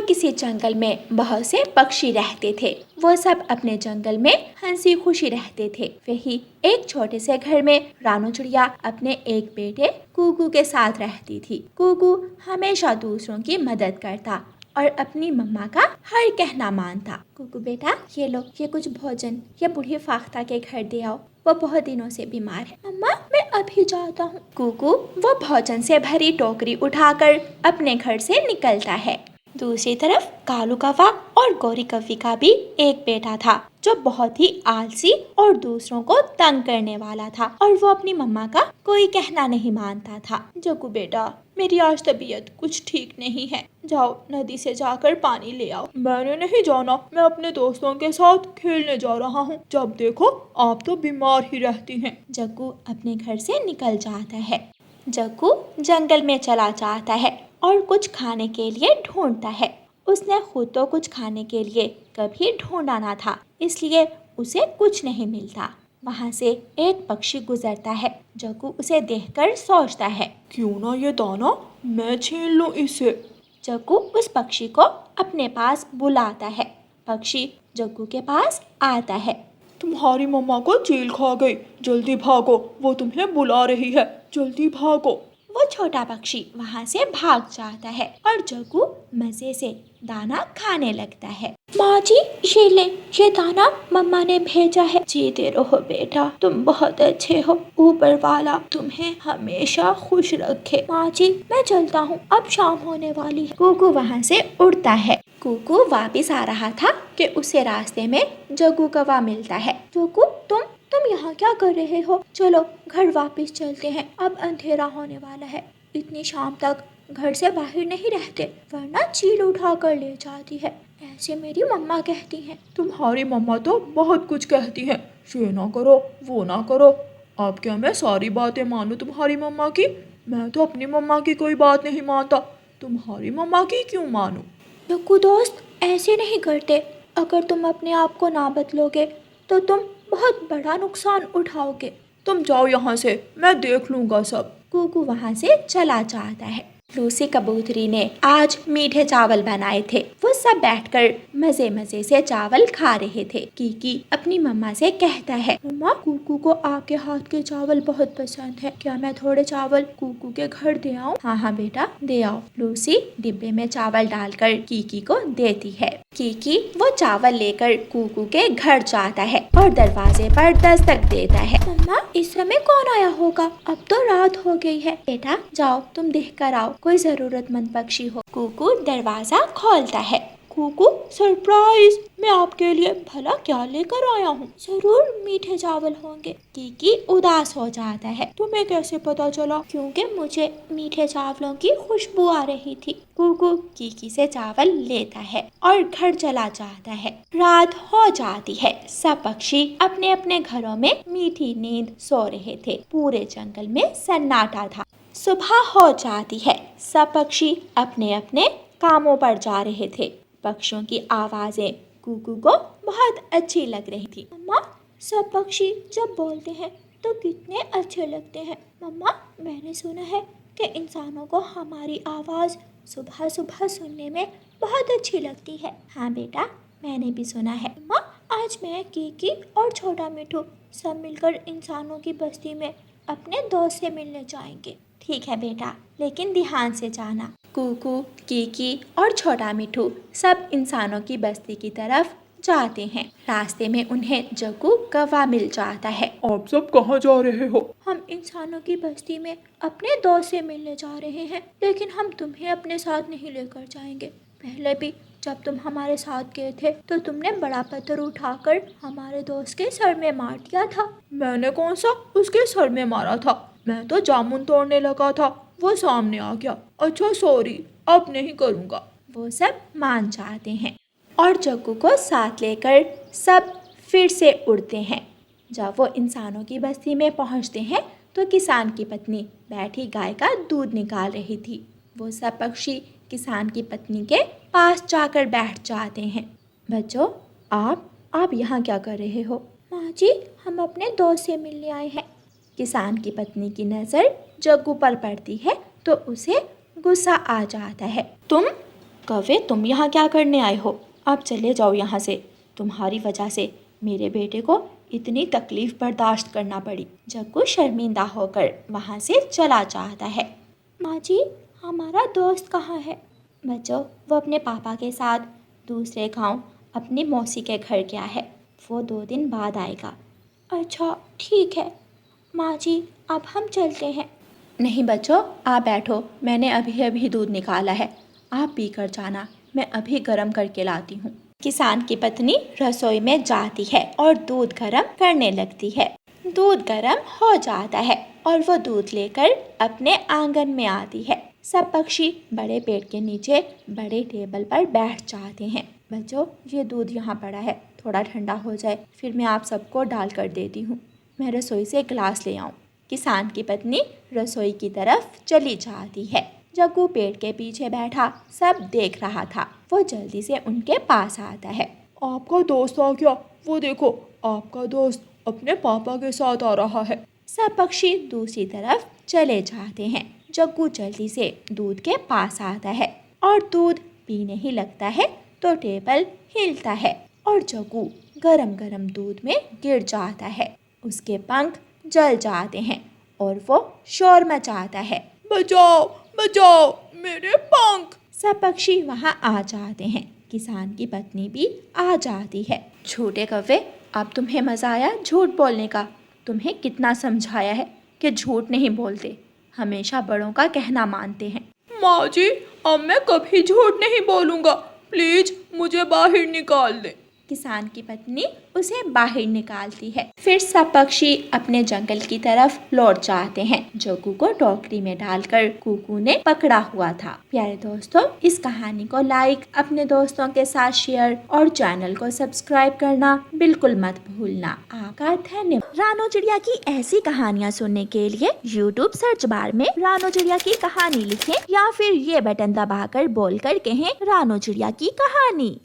किसी जंगल में बहुत से पक्षी रहते थे। वो सब अपने जंगल में हंसी खुशी रहते थे। वही एक छोटे से घर में रानू चिड़िया अपने एक बेटे कुकू के साथ रहती थी। कुकू हमेशा दूसरों की मदद करता और अपनी मम्मा का हर कहना मानता। कुकू बेटा, ये लो, ये कुछ भोजन ये बूढ़ी फाख्ता के घर दे आओ, वो बहुत दिनों से बीमार है। मम्मा, मैं अभी जाता हूँ। कुकू वो भोजन से भरी टोकरी उठाकर अपने घर से निकलता है। दूसरी तरफ कालू कौवा और गोरी कौवी का भी एक बेटा था जो बहुत ही आलसी और दूसरों को तंग करने वाला था और वो अपनी मम्मा का कोई कहना नहीं मानता था। जग्गू बेटा, मेरी आज तबीयत कुछ ठीक नहीं है, जाओ नदी से जाकर पानी ले आओ। मैंने नहीं जाना, मैं अपने दोस्तों के साथ खेलने जा रहा हूँ। जब देखो आप तो बीमार ही रहती हैं। जग्गू अपने घर से निकल जाता है। जग्गू जंगल में चला जाता है और कुछ खाने के लिए ढूंढता है। उसने खुद तो कुछ खाने के लिए कभी ढूंढा ना था, इसलिए उसे कुछ नहीं मिलता। वहाँ से एक पक्षी गुजरता है। जग्गू उसे देखकर सोचता है, क्यों ना ये दाना मैं छीन लूं इसे। जग्गू उस पक्षी को अपने पास बुलाता है। पक्षी जग्गू के पास आता है। तुम्हारी मम्मा को चील खा गई, जल्दी भागो, वो तुम्हें बुला रही है, जल्दी भागो। वो छोटा पक्षी वहाँ से भाग जाता है और जग्गू मजे से दाना खाने लगता है। माँ जी, ये ले, ये दाना मम्मा ने भेजा है। जीते रहो बेटा, तुम बहुत अच्छे हो, ऊपर वाला तुम्हें हमेशा खुश रखे। माँ जी, मैं चलता हूँ, अब शाम होने वाली है। कुकू वहाँ से उड़ता है। कुकू वापिस आ रहा था कि उसे रास्ते में जग्गू कौवा मिलता है। जग्गू, तुम यहाँ क्या कर रहे हो? चलो घर वापस चलते हैं, अब अंधेरा होने वाला है। इतनी शाम तक घर से बाहर नहीं रहते, वरना चील उठा कर ले जाती है, ऐसे मेरी मम्मा कहती हैं। तुम्हारी मम्मा तो बहुत कुछ कहती हैं, ये ना करो, वो ना करो। अब क्या मैं सारी बातें मानूं तुम्हारी मम्मा की? मैं तो अपनी मम्मा की कोई बात नहीं मानता, तुम्हारी मम्मा की क्यों मानूं? जग्गू दोस्त, ऐसे नहीं करते। अगर तुम अपने आप को ना बदलोगे तो तुम बहुत बड़ा नुकसान उठाओगे। तुम जाओ यहाँ से, मैं देख लूँगा सब। कुकू वहाँ से चला जाता है। लूसी कबूतरी ने आज मीठे चावल बनाए थे। वो सब बैठकर मजे मजे से चावल खा रहे थे। कीकी अपनी मम्मा से कहता है, मम्मा, कुकू को आपके हाथ के चावल बहुत पसंद है, क्या मैं थोड़े चावल कुकू के घर दे आऊँ? हाँ हाँ बेटा, दे आओ। लूसी डिब्बे में चावल डालकर कीकी को देती है। कीकी वो चावल लेकर कुकू के घर जाता है और दरवाजे पर दस्तक देता है। मम्मा, इस समय कौन आया होगा? अब तो रात हो गई है। बेटा जाओ, तुम देख कर आओ, कोई जरूरतमंद पक्षी हो। कुकू दरवाजा खोलता है। कुकू, सरप्राइज, मैं आपके लिए भला क्या लेकर आया हूँ? जरूर मीठे चावल होंगे। कीकी उदास हो जाता है। तुम्हें कैसे पता चला? क्योंकि मुझे मीठे चावलों की खुशबू आ रही थी। कुकू कीकी से चावल लेता है और घर चला जाता है। रात हो जाती है। सब पक्षी अपने अपने घरों में मीठी नींद सो रहे थे। पूरे जंगल में सन्नाटा था। सुबह हो जाती है। सब पक्षी अपने अपने कामों पर जा रहे थे। पक्षियों की आवाजें कुकू को बहुत अच्छी लग रही थी। मम्मा, सब पक्षी जब बोलते हैं तो कितने अच्छे लगते हैं। मम्मा, मैंने सुना है कि इंसानों को हमारी आवाज़ सुबह सुबह सुनने में बहुत अच्छी लगती है। हाँ बेटा, मैंने भी सुना है। मम्मा, आज मैं कीकी और छोटा मिठू सब मिलकर इंसानों की बस्ती में अपने दोस्त से मिलने जाएंगे। ठीक है बेटा, लेकिन ध्यान से जाना। कुकू, कीकी और छोटा मिठू सब इंसानों की बस्ती की तरफ जाते हैं। रास्ते में उन्हें जग्गू कौवा मिल जाता है। आप सब कहाँ जा रहे हो? हम इंसानों की बस्ती में अपने दोस्त से मिलने जा रहे हैं, लेकिन हम तुम्हें अपने साथ नहीं लेकर जाएंगे। पहले भी जब तुम हमारे साथ गए थे तो तुमने बड़ा पत्थर उठाकर हमारे दोस्त के सर में मार दिया था। मैंने कौन सा उसके सर में मारा था? मैं तो जामुन तोड़ने लगा था, वो सामने आ गया। अच्छा सॉरी, अब नहीं करूँगा। वो सब मान जाते हैं और जग्गू को साथ लेकर सब फिर से उड़ते हैं। जब वो इंसानों की बस्ती में पहुंचते हैं तो किसान की पत्नी बैठी गाय का दूध निकाल रही थी। वो सब पक्षी किसान की पत्नी के पास जाकर बैठ जाते हैं। बच्चों, आप यहाँ क्या कर रहे हो? माँ जी, हम अपने दोस्त से मिलने आए हैं। किसान की पत्नी की नज़र जग्गू पर पड़ती है तो उसे गुस्सा आ जाता है। तुम कौवे, तुम यहाँ क्या करने आए हो? अब चले जाओ यहाँ से। तुम्हारी वजह से मेरे बेटे को इतनी तकलीफ बर्दाश्त करना पड़ी। जग्गू शर्मिंदा होकर वहाँ से चला जाता है। माँ जी, हमारा दोस्त कहाँ है? बच्चों, वो अपने पापा के साथ दूसरे गांव अपनी मौसी के घर गया है। वो 2 दिन बाद आएगा। अच्छा ठीक है माँ जी, अब हम चलते हैं। नहीं बच्चों, आप बैठो, मैंने अभी अभी दूध निकाला है, आप पी कर जाना, मैं अभी गर्म करके लाती हूँ। किसान की पत्नी रसोई में जाती है और दूध गर्म करने लगती है। दूध गर्म हो जाता है और वो दूध लेकर अपने आंगन में आती है। सब पक्षी बड़े पेड़ के नीचे बड़े टेबल पर बैठ जाते हैं। बच्चों, ये दूध यहाँ पड़ा है, थोड़ा ठंडा हो जाए फिर मैं आप सबको डाल कर देती हूँ। मैं रसोई से गिलास ले आऊँ। किसान की पत्नी रसोई की तरफ चली जाती है। जग्गू पेड़ के पीछे बैठा सब देख रहा था। वो जल्दी से उनके पास आता है। आपका दोस्त आ गया, वो देखो, आपका दोस्त अपने पापा के साथ आ रहा है। सब पक्षी दूसरी तरफ चले जाते हैं। जग्गू जल्दी से दूध के पास आता है और दूध पीने ही लगता है तो टेबल हिलता है और जग्गू गरम गरम दूध में गिर जाता है। उसके पंख जल जाते हैं और वो शोर मचाता है, बचाओ बचाओ मेरे पंख। सब पक्षी वहाँ आ जाते हैं। किसान की पत्नी भी आ जाती है। छोटे कौवे, अब तुम्हें मजा आया झूठ बोलने का? तुम्हें कितना समझाया है कि झूठ नहीं बोलते, हमेशा बड़ों का कहना मानते हैं। माँ जी, अब मैं कभी झूठ नहीं बोलूँगा, प्लीज मुझे बाहर निकाल दे। किसान की पत्नी उसे बाहर निकालती है। फिर सब पक्षी अपने जंगल की तरफ लौट जाते हैं। जग्गू को टोकरी में डालकर कुकू ने पकड़ा हुआ था। प्यारे दोस्तों, इस कहानी को लाइक, अपने दोस्तों के साथ शेयर और चैनल को सब्सक्राइब करना बिल्कुल मत भूलना। आपका धन्यवाद। रानो चिड़िया की ऐसी कहानियाँ सुनने के लिए YouTube सर्च बार में रानो चिड़िया की कहानी लिखें या फिर ये बटन दबाकर बोलकर कहें रानो चिड़िया की कहानी।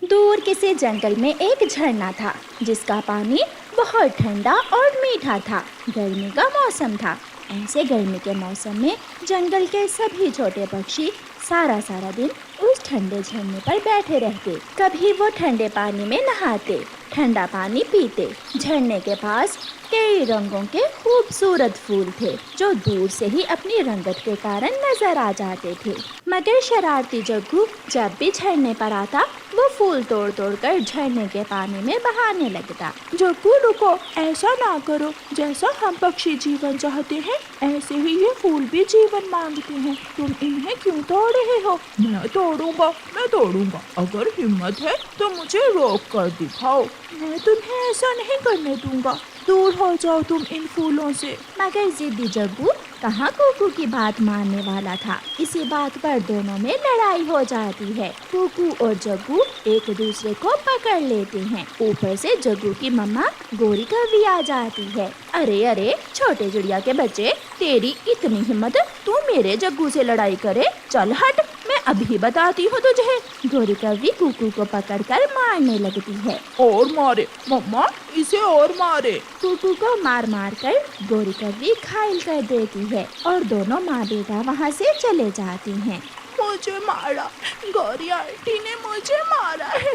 दूर किसी जंगल में एक झरना था जिसका पानी बहुत ठंडा और मीठा था। गर्मी का मौसम था। ऐसे गर्मी के मौसम में जंगल के सभी छोटे पक्षी सारा दिन उस ठंडे झरने पर बैठे रहते। कभी वो ठंडे पानी में नहाते, ठंडा पानी पीते। झरने के पास कई रंगों के खूबसूरत फूल थे जो दूर से ही अपनी रंगत के कारण नजर आ जाते थे। मगर शरारती जग्गू जब भी झरने पर आता वो फूल तोड़ तोड़ कर झरने के पानी में बहाने लगता। जग्गू रुको, ऐसा ना करो, जैसा हम पक्षी जीवन चाहते हैं ऐसे ही ये फूल भी जीवन मांगते हैं। तुम इन्हें क्यों तोड़ रहे हो? मैं तोड़ूंगा। अगर हिम्मत है तो मुझे रोक कर दिखाओ। मैं तुम्हें ऐसा नहीं करने दूंगा। दूर हो जाओ तुम इन फूलों से। मगर जिद्दी जग्गू कहाँ कुकू की बात मानने वाला था। इसी बात पर दोनों में लड़ाई हो जाती है। कुकू और जग्गू एक दूसरे को पकड़ लेते हैं। ऊपर से जग्गू की मम्मा गोरी कौवी आ जाती है। अरे छोटे चिड़िया के बच्चे, तेरी इतनी हिम्मत तू मेरे जग्गू से लड़ाई करे? चल हट, मैं अभी बताती हूँ तुझे। गोरी कौवी कुकू को पकड़कर मारने लगती है। और मारे मम्मा, इसे और मारे। कुकू को मार कर गोरी कौवी घायल कर देती है और दोनों माँ बेटा वहाँ से चले जाती हैं। मुझे मारा, गौरी आंटी ने मुझे मारा है।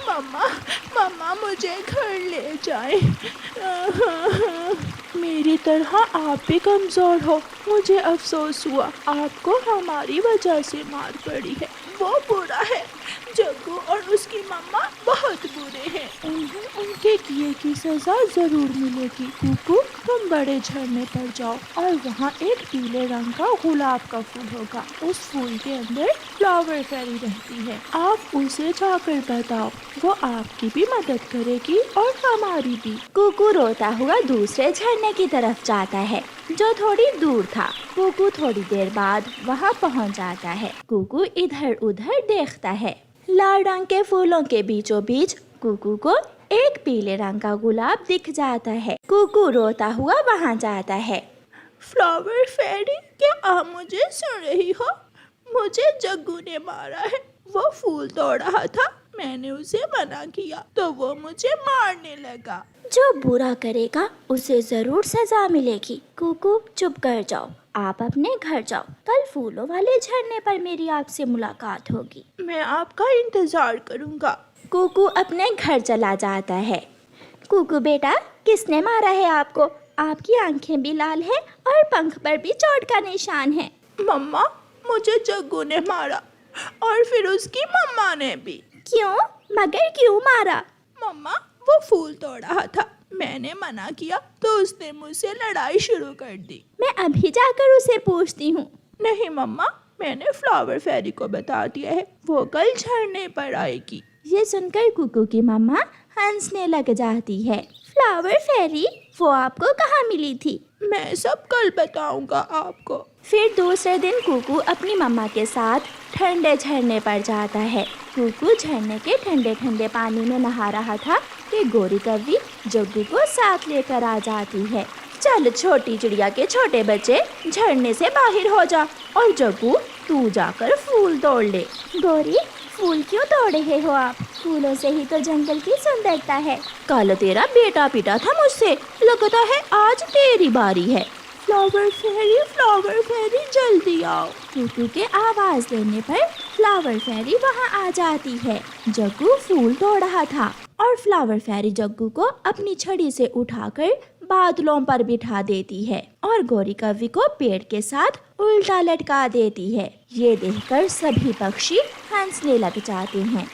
मम्मा मुझे घर ले जाए। मेरी तरह आप भी कमजोर हो। मुझे अफसोस हुआ, आपको हमारी वजह से मार पड़ी है। वो बुरा है, जग्गू और उसकी मम्मा बहुत बुरे हैं। उन्हें उनके किए की सजा जरूर मिलेगी। कुकू, तुम बड़े झरने पर जाओ और वहाँ एक पीले रंग का गुलाब का फूल होगा। उस फूल के अंदर फ्लावर फेरी रहती है। आप उसे जाकर बताओ, वो आपकी भी मदद करेगी और हमारी भी। कुकू रोता हुआ दूसरे झरने की तरफ जाता है जो थोड़ी दूर था। कुकू थोड़ी देर बाद वहाँ पहुँच जाता है। कुकू इधर उधर देखता है। लाल रंग के फूलों के बीचों बीच कुकू को एक पीले रंग का गुलाब दिख जाता है। कुकू रोता हुआ वहाँ जाता है। फ्लावर फेरी, क्या आप मुझे सुन रही हो? मुझे जग्गू ने मारा है। वो फूल तोड़ रहा था मैंने उसे मना किया तो वो मुझे मारने लगा। जो बुरा करेगा उसे जरूर सजा मिलेगी। कुकू चुप कर जाओ, आप अपने घर जाओ। कल फूलों वाले झरने पर मेरी आपसे मुलाकात होगी। मैं आपका इंतजार करूंगा। कुकू अपने घर चला जाता है। कुकू बेटा, किसने मारा है आपको? आपकी आंखें भी लाल है और पंख पर भी चोट का निशान है। मम्मा, मुझे जग्गू ने मारा और फिर उसकी मम्मा ने भी। क्यों? मगर क्यों मारा? मम्मा, वो फूल तोड़ रहा था, मैंने मना किया तो उसने मुझसे लड़ाई शुरू कर दी। मैं अभी जाकर उसे पूछती हूँ। नहीं मम्मा, मैंने फ्लावर फेरी को बता दिया है, वो कल झरने पर आएगी। ये सुनकर कुकू की मम्मा हंसने लग जाती है। फ्लावर फेरी? वो आपको कहाँ मिली थी? मैं सब कल बताऊंगा आपको। फिर दूसरे दिन कुकू अपनी मम्मा के साथ ठंडे झरने पर जाता है। कुकू झरने के ठंडे ठंडे पानी में नहा रहा था कि गोरी कौवी जग्गू को साथ लेकर आ जाती है। चल छोटी चिड़िया के छोटे बच्चे, झरने से बाहर हो जा और जग्गू तू जाकर फूल तोड़ ले। गोरी, फूल क्यों तोड़ रहे हो आप? फूलों से ही तो जंगल की सुंदरता है। कल तेरा बेटा पिटा था मुझसे, लगता है आज तेरी बारी है। फ्लावर फेरी जल्दी आओ। कुकू के आवाज देने पर फ्लावर फेरी वहाँ आ जाती है। जग्गू फूल तोड़ रहा था और फ्लावर फेरी जग्गू को अपनी छड़ी से उठाकर बादलों पर बिठा देती है और गोरी कौवी को पेड़ के साथ उल्टा लटका देती है। ये देखकर सभी पक्षी हंसने लग जाते हैं।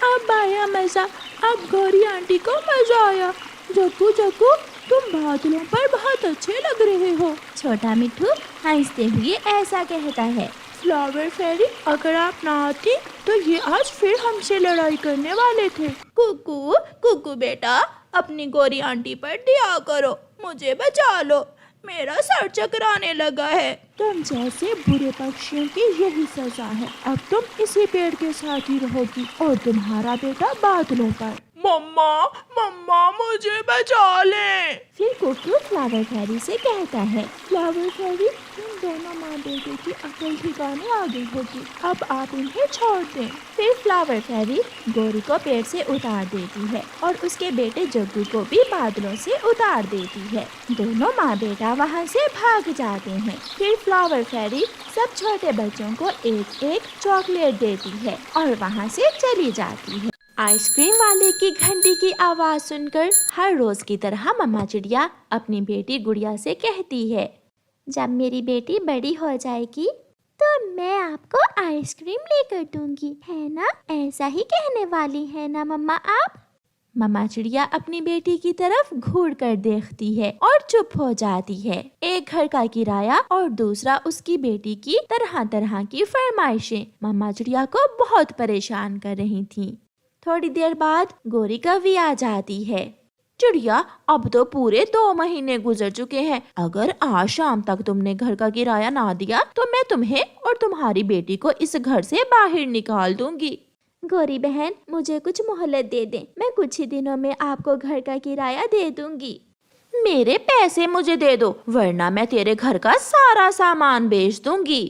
अब आया मजा, अब गौरी आंटी को मजा आया। जग्गू जग्गू, तुम बादलों पर बहुत अच्छे लग रहे हो। छोटा मिट्ठू हंसते हुए ऐसा कहता है। फ्लावर फेरी, अगर आप ना आती तो ये आज फिर हमसे लड़ाई करने वाले थे। कुकू कुकू बेटा, अपनी गोरी आंटी पर दया करो, मुझे बचा लो, मेरा सर चकराने लगा है। तुम जैसे बुरे पक्षियों की यही सजा है। अब तुम इसी पेड़ के साथ ही रहोगी और तुम्हारा बेटा बादलों पर। मम्मा मम्मा, मुझे बचा ले। फिर कुकू फ्लावर फेरी से कहता है। फ्लावर फेरी, तुम दोनों माँ बेटे की अकल ठिकाने आ गई होगी, अब आप इन्हें छोड़ दें। फिर फ्लावर फेरी गोरी को पेड़ से उतार देती है और उसके बेटे जग्गू को भी बादलों से उतार देती है। दोनों माँ बेटा वहाँ से भाग जाते हैं। फिर फ्लावर फेरी सब छोटे बच्चों को एक एक चॉकलेट देती है और वहाँ से चली जाती है। आइसक्रीम वाले की घंटी की आवाज सुनकर हर रोज की तरह मम्मा चिड़िया अपनी बेटी गुड़िया से कहती है, जब मेरी बेटी बड़ी हो जाएगी तो मैं आपको आइसक्रीम लेकर दूंगी, है ना? ऐसा ही कहने वाली है ना मम्मा आप? मम्मा चिड़िया अपनी बेटी की तरफ घूर कर देखती है और चुप हो जाती है। एक घर का किराया और दूसरा उसकी बेटी की तरह तरह की फरमाइशें मम्मा चिड़िया को बहुत परेशान कर रही थीं। थोड़ी देर बाद गोरी कौवी आ जाती है। चिड़िया, अब तो पूरे 2 महीने गुजर चुके हैं, अगर आज शाम तक तुमने घर का किराया ना दिया तो मैं तुम्हें और तुम्हारी बेटी को इस घर से बाहर निकाल दूंगी। गोरी बहन, मुझे कुछ मोहलत दे दें, मैं कुछ ही दिनों में आपको घर का किराया दे दूंगी। मेरे पैसे मुझे दे दो, वरना मैं तेरे घर का सारा सामान बेच दूंगी।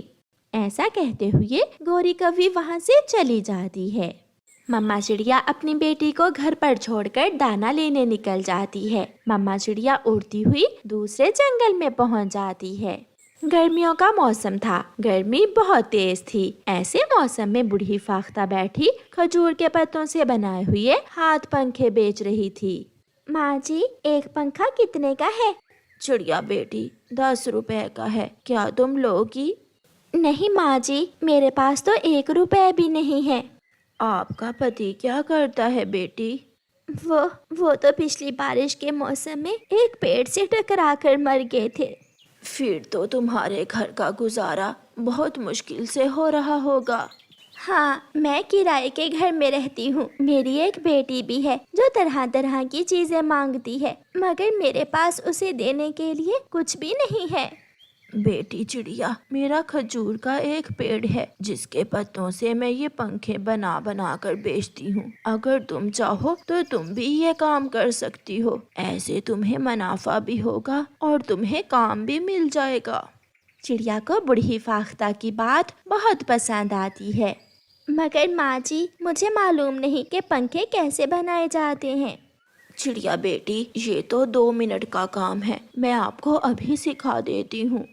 ऐसा कहते हुए गोरी कौवी वहाँ से चली जाती है। मम्मा चिड़िया अपनी बेटी को घर पर छोड़कर दाना लेने निकल जाती है। मम्मा चिड़िया उड़ती हुई दूसरे जंगल में पहुँच जाती है। गर्मियों का मौसम था, गर्मी बहुत तेज थी। ऐसे मौसम में बूढ़ी फाख्ता बैठी खजूर के पत्तों से बनाए हुए हाथ पंखे बेच रही थी। माँ जी, एक पंखा कितने का है? चिड़िया बेटी, 10 रुपए का है, क्या तुम लोगी? नहीं माँ जी, मेरे पास तो 1 रुपए भी नहीं है। आपका पति क्या करता है बेटी? वो तो पिछली बारिश के मौसम में एक पेड़ से टकराकर मर गए थे। फिर तो तुम्हारे घर का गुजारा बहुत मुश्किल से हो रहा होगा। हाँ, मैं किराए के घर में रहती हूँ। मेरी एक बेटी भी है जो तरह तरह की चीजें मांगती है, मगर मेरे पास उसे देने के लिए कुछ भी नहीं है। बेटी चिड़िया, मेरा खजूर का एक पेड़ है जिसके पत्तों से मैं ये पंखे बना बना कर बेचती हूँ। अगर तुम चाहो तो तुम भी ये काम कर सकती हो, ऐसे तुम्हें मुनाफा भी होगा और तुम्हें काम भी मिल जाएगा। चिड़िया को बूढ़ी फाख्ता की बात बहुत पसंद आती है। मगर माँ जी, मुझे मालूम नहीं कि पंखे कैसे बनाए जाते हैं। चिड़िया बेटी, ये तो 2 मिनट का काम है, मैं आपको अभी सिखा देती हूँ।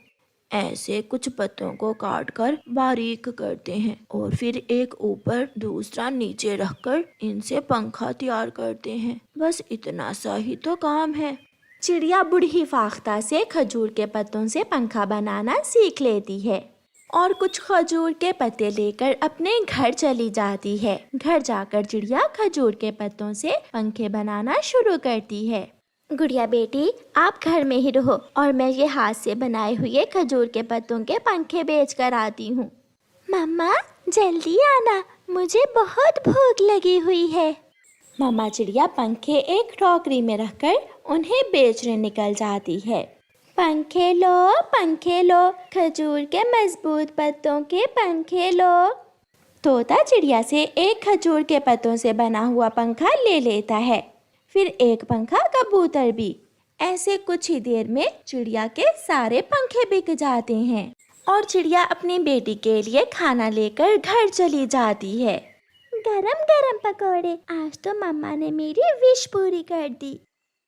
ऐसे कुछ पत्तों को काट कर बारीक करते हैं और फिर एक ऊपर दूसरा नीचे रखकर इनसे पंखा तैयार करते हैं। बस इतना सा ही तो काम है। चिड़िया बूढ़ी फाख्ता से खजूर के पत्तों से पंखा बनाना सीख लेती है और कुछ खजूर के पत्ते लेकर अपने घर चली जाती है। घर जाकर चिड़िया खजूर के पत्तों से पंखे बनाना शुरू करती है। गुड़िया बेटी, आप घर में ही रहो और मैं ये हाथ से बनाए हुए खजूर के पत्तों के पंखे बेच कर आती हूँ। मम्मा, जल्दी आना, मुझे बहुत भूख लगी हुई है। मम्मा चिड़िया पंखे एक टोकरी में रखकर उन्हें बेचने निकल जाती है। पंखे लो, खजूर के मजबूत पत्तों के पंखे लो। तोता चिड़िया से एक खजूर के पत्तों से बना हुआ पंखा ले लेता है, फिर एक पंखा कबूतर भी। ऐसे कुछ ही देर में चिड़िया के सारे पंखे बिक जाते हैं और चिड़िया अपनी बेटी के लिए खाना लेकर घर चली जाती है। गरम गरम पकोड़े, आज तो मम्मा ने मेरी विश पूरी कर दी।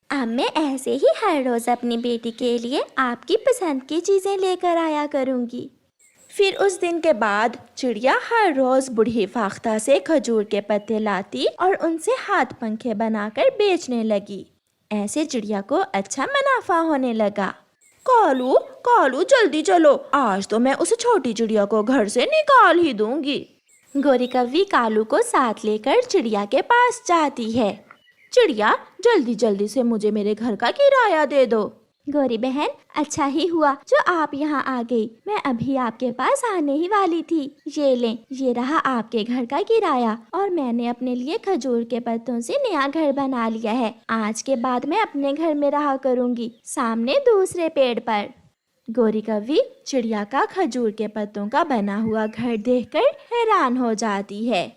अब मैं ऐसे ही हर रोज अपनी बेटी के लिए आपकी पसंद की चीजें लेकर आया करूँगी। फिर उस दिन के बाद चिड़िया हर रोज बूढ़ी फाख्ता से खजूर के पत्ते लाती और उनसे हाथ पंखे बनाकर बेचने लगी। ऐसे चिड़िया को अच्छा मुनाफा होने लगा। कालू कालू, जल्दी चलो, आज तो मैं उस छोटी चिड़िया को घर से निकाल ही दूंगी। गोरी कव्वी कालू को साथ लेकर चिड़िया के पास जाती है। चिड़िया, जल्दी जल्दी से मुझे मेरे घर का किराया दे दो। गोरी बहन, अच्छा ही हुआ जो आप यहाँ आ गई, मैं अभी आपके पास आने ही वाली थी। ये लें, ये रहा आपके घर का किराया और मैंने अपने लिए खजूर के पत्तों से नया घर बना लिया है। आज के बाद मैं अपने घर में रहा करूँगी, सामने दूसरे पेड़ पर। गोरी कव्वी चिड़िया का खजूर के पत्तों का बना हुआ घर देखकर हैरान हो जाती है।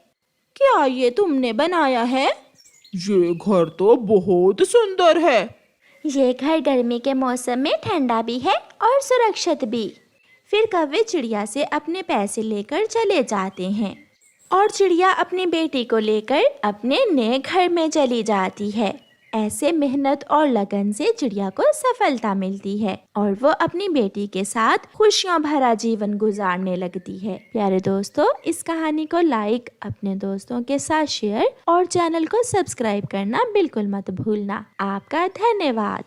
क्या ये तुमने बनाया है? ये घर तो बहुत सुंदर है। ये घर गर्मी के मौसम में ठंडा भी है और सुरक्षित भी। फिर कौवे चिड़िया से अपने पैसे लेकर चले जाते हैं और चिड़िया अपनी बेटी को लेकर अपने नए घर में चली जाती है। ऐसे मेहनत और लगन से चिड़िया को सफलता मिलती है और वो अपनी बेटी के साथ खुशियों भरा जीवन गुजारने लगती है। प्यारे दोस्तों, इस कहानी को लाइक, अपने दोस्तों के साथ शेयर और चैनल को सब्सक्राइब करना बिल्कुल मत भूलना। आपका धन्यवाद।